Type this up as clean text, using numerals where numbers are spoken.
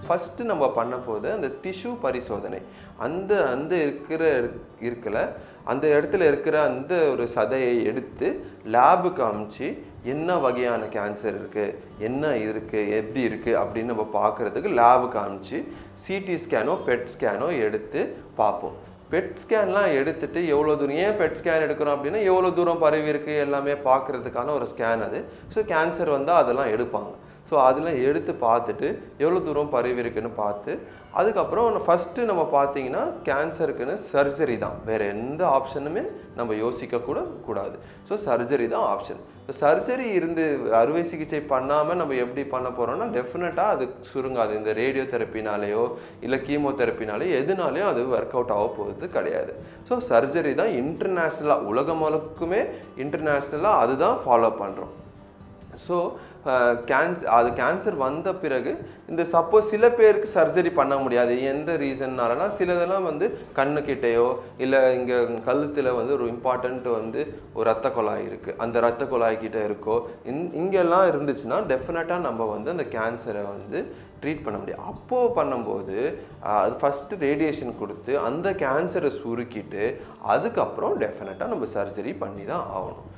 First நம்ம பண்ண போது அந்த டிஷ்யூ பரிசோதனை. அந்த அந்த இருக்கல அந்த இடத்துல இருக்கிற அந்த ஒரு சதையை எடுத்து லேபுக்கு அனுப்பிச்சு என்ன வகையான கேன்சர் இருக்குது, என்ன இருக்குது, எப்படி இருக்குது அப்படின்னு நம்ம பார்க்குறதுக்கு லேபுக்கு அனுப்பிச்சு சிடி ஸ்கேனோ பெட் ஸ்கேனோ எடுத்து பார்ப்போம். பெட் ஸ்கேன்லாம் எடுத்துகிட்டு எவ்வளோ தூரம், ஏன் பெட் ஸ்கேன் எடுக்கிறோம் அப்படின்னா எவ்வளோ தூரம் பரவி இருக்குது எல்லாமே பார்க்குறதுக்கான ஒரு ஸ்கேன் அது. ஸோ கேன்சர் வந்தால் அதெல்லாம் எடுப்பாங்க. ஸோ அதெல்லாம் எடுத்து பார்த்துட்டு எவ்வளோ தூரம் பரவி இருக்குன்னு பார்த்து அதுக்கப்புறம் ஃபஸ்ட்டு நம்ம பார்த்தீங்கன்னா கேன்சருக்குன்னு சர்ஜரி தான், வேறு எந்த ஆப்ஷனுமே நம்ம யோசிக்கக்கூட கூடாது. ஸோ சர்ஜரி தான் ஆப்ஷன். ஸோ சர்ஜரி இருந்து அறுவை சிகிச்சை பண்ணாமல் நம்ம எப்படி பண்ண போகிறோம்னா டெஃபினட்டாக அது சுருங்காது. இந்த ரேடியோ தெரப்பினாலேயோ இல்லை கீமோதெரப்பினாலேயோ எதுனாலையும் அது ஒர்க் அவுட் ஆக போகிறது கிடையாது. ஸோ சர்ஜரி தான் இன்டர்நேஷ்னலாக, உலகம் இன்டர்நேஷ்னலாக அதுதான் ஃபாலோ பண்ணுறோம். ஸோ கேன்சர் வந்த பிறகு இந்த சப்போஸ் சில பேருக்கு சர்ஜரி பண்ண முடியாது, எந்த ரீசன்னாலனா சிலதெல்லாம் கண்ணுக்கிட்டேயோ இல்லை இங்கே கழுத்தில் ஒரு இம்பார்ட்டண்ட் ஒரு ரத்த குழாய் இருக்குது, அந்த ரத்த குழாய்கிட்ட இருக்கோ இங்கெல்லாம் இருந்துச்சுன்னா டெஃபினட்டாக நம்ம அந்த கேன்சரை ட்ரீட் பண்ண முடியும். அப்போது பண்ணும்போது அது ஃபஸ்ட்டு ரேடியேஷன் கொடுத்து அந்த கேன்சரை சுருக்கிட்டு அதுக்கப்புறம் டெஃபினட்டாக நம்ம சர்ஜரி பண்ணி தான் ஆகணும்.